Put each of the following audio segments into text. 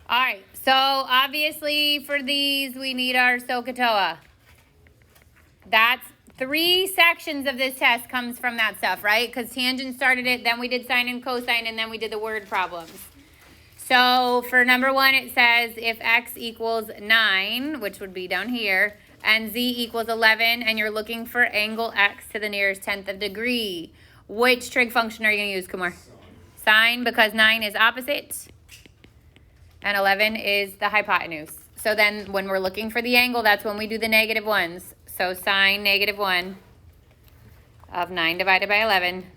All right, so obviously for these, we need our SOHCAHTOA. That's 3 sections of this test comes from that stuff, right? Because tangent started it, then we did sine and cosine, and then we did the word problems. So for number 1, it says if x equals 9, which would be down here, and z equals 11, and you're looking for angle x to the nearest tenth of degree. Which trig function are you going to use, Kumar? Sine, because 9 is opposite, and 11 is the hypotenuse. So then when we're looking for the angle, that's when we do the negative ones. So sine -1 of 9 divided by 11.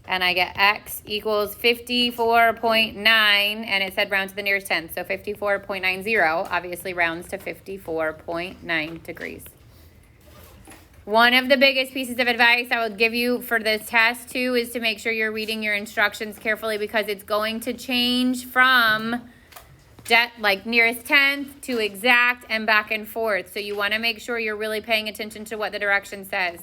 And I get x equals 54.9, and it said round to the nearest tenth. So 54.90 obviously rounds to 54.9 degrees. One of the biggest pieces of advice I would give you for this test too is to make sure you're reading your instructions carefully, because it's going to change from like nearest tenth to exact and back and forth. So you want to make sure you're really paying attention to what the direction says.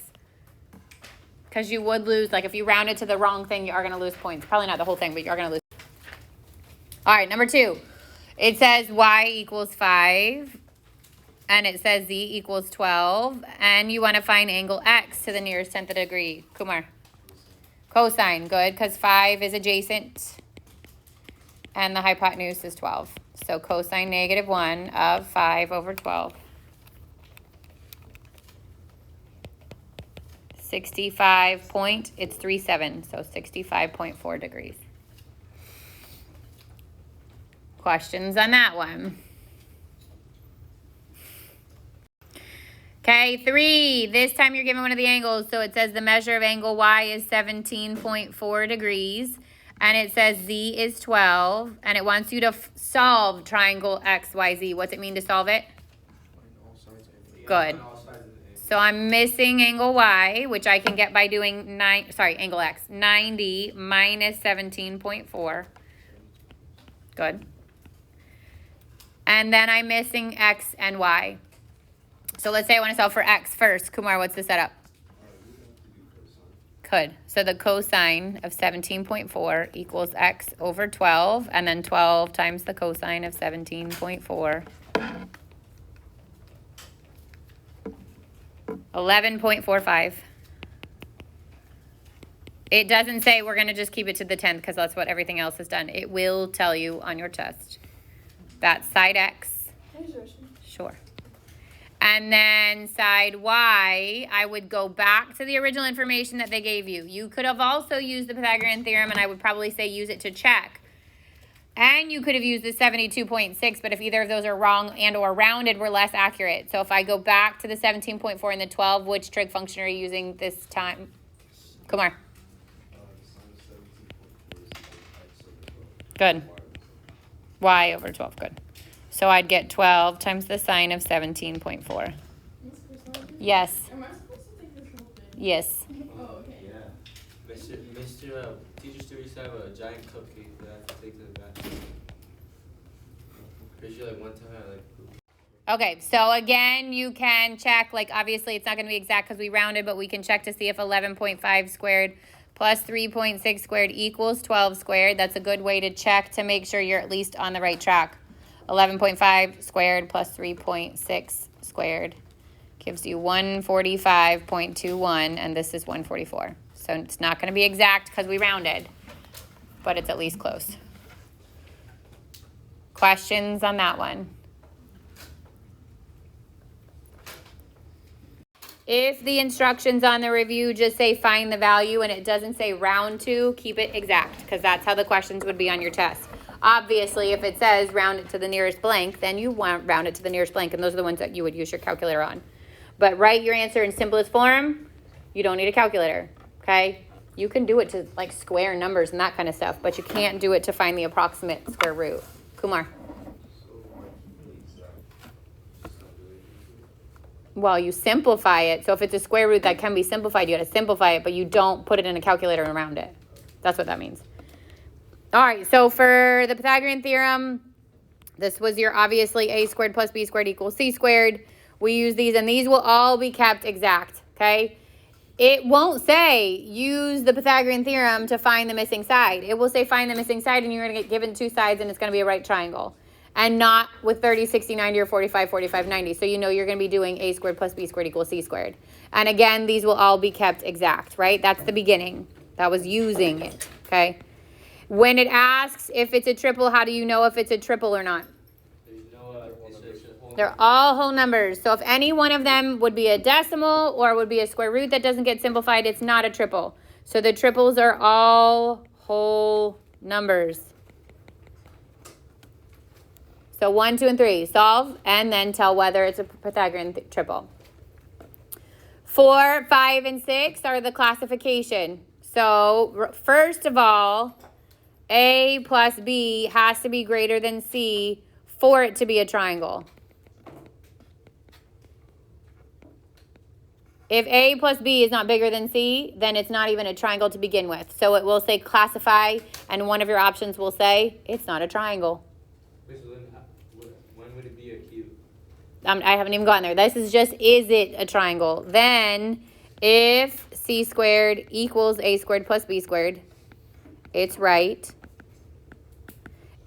Because you would lose, like if you round it to the wrong thing, you are going to lose points. Probably not the whole thing, but you are going to lose. All right, number 2. It says y equals 5, and it says z equals 12, and you want to find angle x to the nearest tenth of a degree. Kumar. Cosine, good, because 5 is adjacent, and the hypotenuse is 12. So cosine -1 of 5 over 12. 35.37, so 65.4 degrees. Questions on that one? Okay, 3. This time you're given one of the angles. So it says the measure of angle y is 17.4 degrees. And it says z is 12. And it wants you to solve triangle XYZ. What's it mean to solve it? Good. So I'm missing angle y, which I can get by doing angle x. 90 minus 17.4. Good. And then I'm missing x and y. So let's say I want to solve for x first. Kumar, what's the setup? Good. So the cosine of 17.4 equals x over 12, and then 12 times the cosine of 17.4. 11.45. It doesn't say we're going to just keep it to the 10th because that's what everything else has done. It will tell you on your test. That's side x. Sure. And then side y, I would go back to the original information that they gave you. You could have also used the Pythagorean theorem, and I would probably say use it to check. And you could have used the 72.6, but if either of those are wrong and or rounded, we're less accurate. So if I go back to the 17.4 and the 12, which trig function are you using this time? Kumar. Good. Y over 12, good. So I'd get 12 times the sine of 17.4. Yes. Am I supposed to take this whole thing? Yes. Oh, okay. Yeah. Mr. Teacher still used to have a giant cupcake that I have to take to the bathroom. Pretty sure like one time I like pooped. Okay, so again, you can check, like obviously it's not going to be exact because we rounded, but we can check to see if 11.5 squared plus 3.6 squared equals 12 squared. That's a good way to check to make sure you're at least on the right track. 11.5 squared plus 3.6 squared gives you 145.21, and this is 144. So it's not going to be exact because we rounded, but it's at least close. Questions on that one? If the instructions on the review just say find the value and it doesn't say round to, keep it exact, because that's how the questions would be on your test. Obviously, if it says round it to the nearest blank, then you want round it to the nearest blank, and those are the ones that you would use your calculator on. But write your answer in simplest form. You don't need a calculator, okay? You can do it to like square numbers and that kind of stuff, but you can't do it to find the approximate square root. Kumar. Well, you simplify it. So if it's a square root that can be simplified, you got to simplify it, but you don't put it in a calculator and round it. That's what that means. All right, so for the Pythagorean theorem, this was your obviously a squared plus b squared equals c squared. We use these, and these will all be kept exact, okay? It won't say use the Pythagorean theorem to find the missing side. It will say find the missing side, and you're going to get given two sides, and it's going to be a right triangle. and not with 30, 60, 90, or 45, 45, 90. So you know you're going to be doing a squared plus b squared equals c squared. And again, these will all be kept exact, right? That's the beginning. That was using it, okay? When it asks if it's a triple, how do you know if it's a triple or not? They're all whole numbers. So if any one of them would be a decimal or would be a square root that doesn't get simplified, it's not a triple. So the triples are all whole numbers. So 1, 2, and 3. Solve and then tell whether it's a Pythagorean triple. 4, 5, and 6 are the classification. So first of all, A plus B has to be greater than C for it to be a triangle. If A plus B is not bigger than C, then it's not even a triangle to begin with. So it will say classify, and one of your options will say it's not a triangle. When would it be a cube? I haven't even gotten there. This is just, is it a triangle? Then, if C squared equals A squared plus B squared, it's right.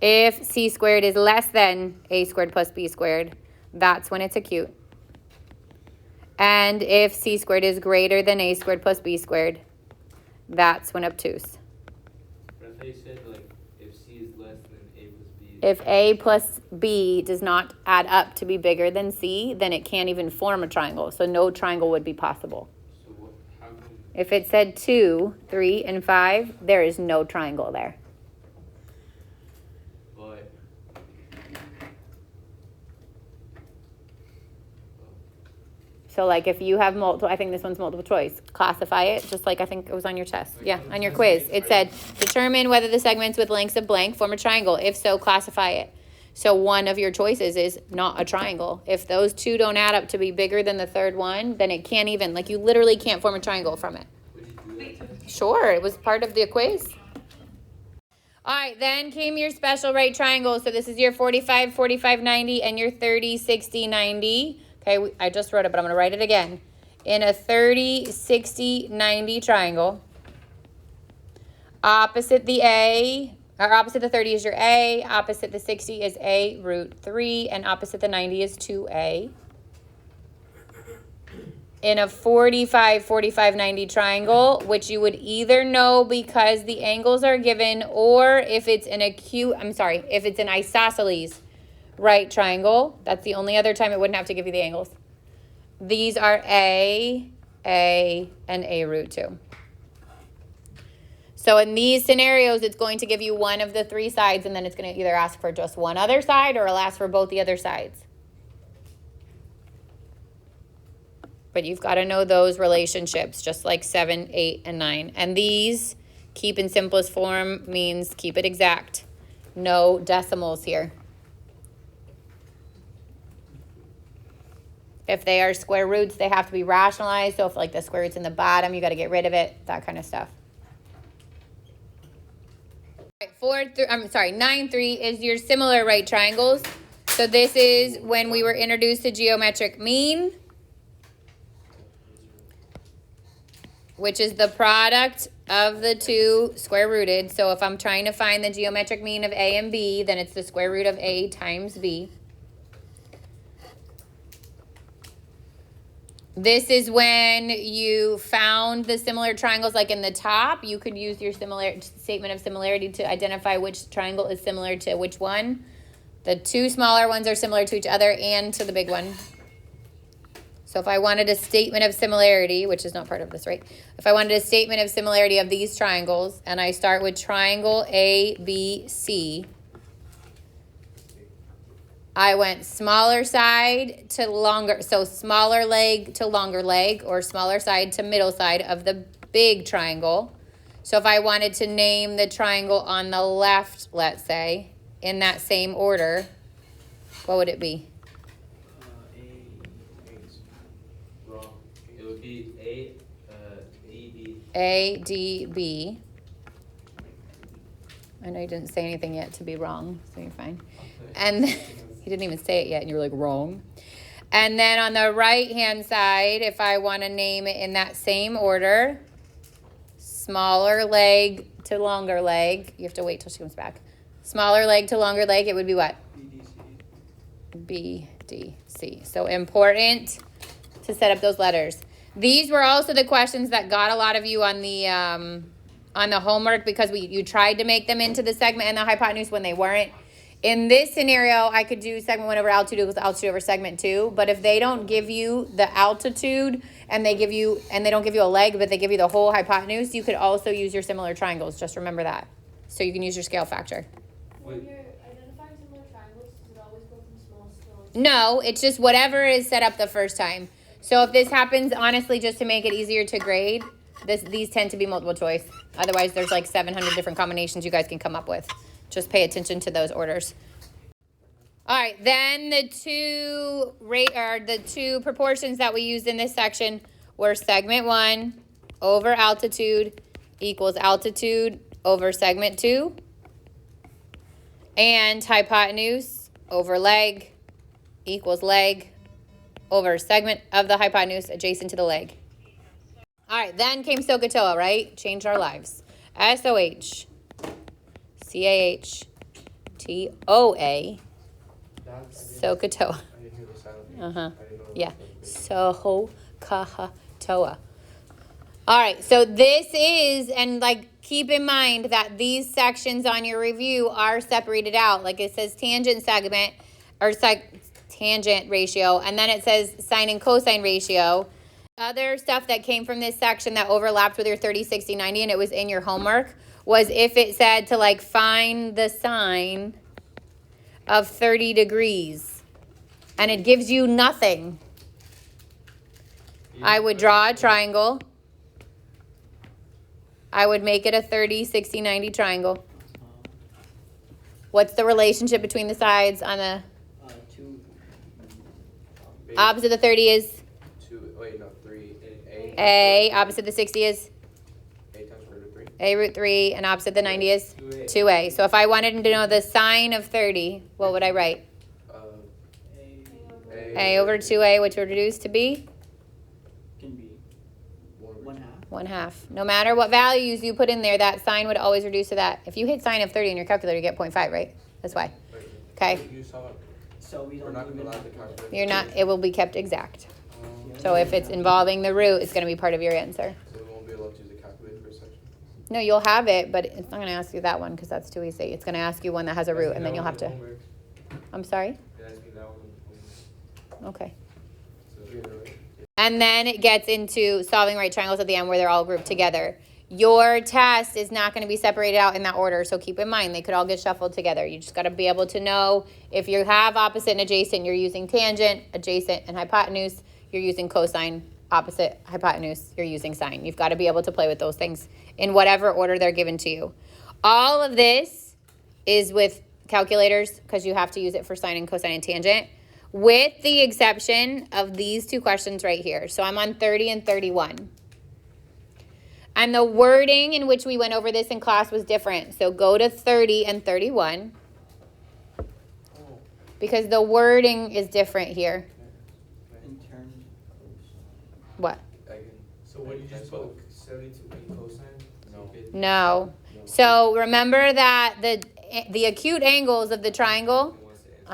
If C squared is less than A squared plus B squared, that's when it's acute. And if C squared is greater than A squared plus B squared, that's when obtuse. But I thought you said, like, if C is less than A plus B. If A plus B does not add up to be bigger than C, then it can't even form a triangle. So no triangle would be possible. So how come? If it said 2, 3, and 5, there is no triangle there. But So like if you have multiple, I think this one's multiple choice, classify it, just like I think it was on your test. Yeah, on your quiz. It said, determine whether the segments with lengths of blank form a triangle. If so, classify it. So one of your choices is not a triangle. If those two don't add up to be bigger than the third one, then it can't even, like you literally can't form a triangle from it. would you do that test? Sure, it was part of the quiz. All right, then came your special right triangle. So this is your 45, 45, 90, and your 30, 60, 90. Okay, I just wrote it, but I'm going to write it again. In a 30, 60, 90 triangle, opposite the A, or opposite the 30 is your A, opposite the 60 is A root 3, and opposite the 90 is 2A. In a 45, 45, 90 triangle, which you would either know because the angles are given, or if it's an if it's an isosceles right triangle, that's the only other time it wouldn't have to give you the angles. These are A, and A root 2. So in these scenarios, it's going to give you one of the three sides, and then it's going to either ask for just one other side or it'll ask for both the other sides. But you've got to know those relationships, just like 7, 8, and 9. And these, keep in simplest form, means keep it exact. No decimals here. If they are square roots, they have to be rationalized. So if like the square root's in the bottom, you got to get rid of it, that kind of stuff. All right, 9, 3 is your similar right triangles. So this is when we were introduced to geometric mean, which is the product of the two square rooted. So if I'm trying to find the geometric mean of A and B, then it's the square root of A times B. This is when you found the similar triangles, like in the top. You could use your statement of similarity to identify which triangle is similar to which one. The two smaller ones are similar to each other and to the big one. So if I wanted a statement of similarity, which is not part of this, right? If I wanted a statement of similarity of these triangles, and I start with triangle ABC, I went smaller side to longer, so smaller leg to longer leg, or smaller side to middle side of the big triangle. So if I wanted to name the triangle on the left, let's say, in that same order, what would it be? Wrong. It would be ADB. ADB. I know you didn't say anything yet to be wrong, so you're fine. And you didn't even say it yet, and you were like, wrong. And then on the right-hand side, if I want to name it in that same order, smaller leg to longer leg. You have to wait till she comes back. Smaller leg to longer leg, it would be what? BDC. B, D, C. So important to set up those letters. These were also the questions that got a lot of you on the homework because you tried to make them into the segment and the hypotenuse when they weren't. In this scenario, I could do segment 1 over altitude with altitude over segment 2, but if they don't give you the altitude and they don't give you a leg, but they give you the whole hypotenuse, you could also use your similar triangles. Just remember that. So you can use your scale factor. When you're identifying similar triangles, does it always go from small to large? No, it's just whatever is set up the first time. So if this happens, honestly, just to make it easier to grade, these tend to be multiple choice. Otherwise, there's like 700 different combinations you guys can come up with. Just pay attention to those orders. All right, then the two proportions that we used in this section were segment 1 over altitude equals altitude over segment 2, and hypotenuse over leg equals leg over segment of the hypotenuse adjacent to the leg. All right, then came SOHCAHTOA, right? Changed our lives. SOH. CAHTOA, SOHCAHTOA. Yeah, SOHCAHTOA. All right, so this is, and like keep in mind that these sections on your review are separated out. Like it says tangent segment, or tangent ratio, and then it says sine and cosine ratio. Other stuff that came from this section that overlapped with your 30, 60, 90, and it was in your homework, was if it said to like find the sine of 30 degrees and it gives you nothing, I would draw a triangle. I would make it a 30, 60, 90 triangle. What's the relationship between the sides on the opposite of the 30 is? 3. A. Opposite of the 60 is? A root 3, and opposite of the 90 is 2A. So if I wanted to know the sine of 30, what would I write? A over 2A, which would reduce to B? Can be 1/2. No matter what values you put in there, that sine would always reduce to that. If you hit sine of 30 in your calculator, you get 0.5, right? That's why. Okay. So we don't even have to calculate. You're not. It will be kept exact. So if it's involving the root, it's going to be part of your answer. So we won't be able to use a calculator for a section? No, you'll have it, but it's not going to ask you that one because that's too easy. It's going to ask you one that has a root, and then you'll have to. I'm sorry? Okay. And then it gets into solving right triangles at the end where they're all grouped together. Your test is not going to be separated out in that order, so keep in mind they could all get shuffled together. You just got to be able to know if you have opposite and adjacent, you're using tangent, adjacent, and hypotenuse. You're using cosine, opposite, hypotenuse, you're using sine. You've got to be able to play with those things in whatever order they're given to you. All of this is with calculators because you have to use it for sine and cosine and tangent, with the exception of these two questions right here. So I'm on 30 and 31. And the wording in which we went over this in class was different. So go to 30 and 31 because the wording is different here. In terms of What? So what did you just put 72 in cosine? No. So remember that the acute angles of the triangle,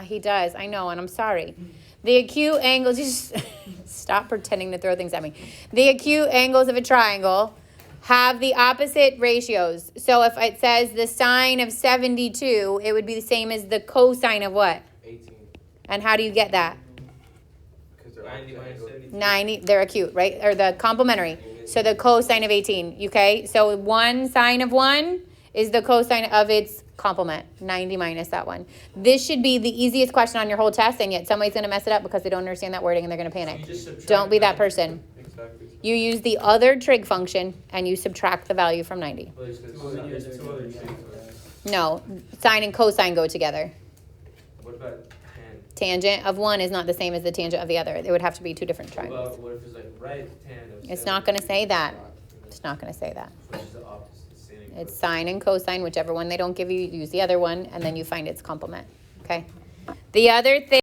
he does, I know, and I'm sorry. The acute angles, you just stop pretending to throw things at me. The acute angles of a triangle have the opposite ratios. So if it says the sine of 72, it would be the same as the cosine of what? 18. And how do you get that? Because they're 90 minus 72. 90, they're acute, right? Or the complementary. So the cosine of 18, okay? So one sine of 1 is the cosine of its complement, 90 minus that one. This should be the easiest question on your whole test, and yet somebody's going to mess it up because they don't understand that wording and they're going to panic. Don't be that person. Exactly. You use the other trig function and you subtract the value from 90. No, sine and cosine go together. What about tan? Tangent of one is not the same as the tangent of the other. It would have to be two different What triangles. about what if it's like right tan of It's not going to say that. It's not going to say that. Which is the opposite? It's sine and cosine, whichever one they don't give you, use the other one, and then you find its complement. Okay? The other thing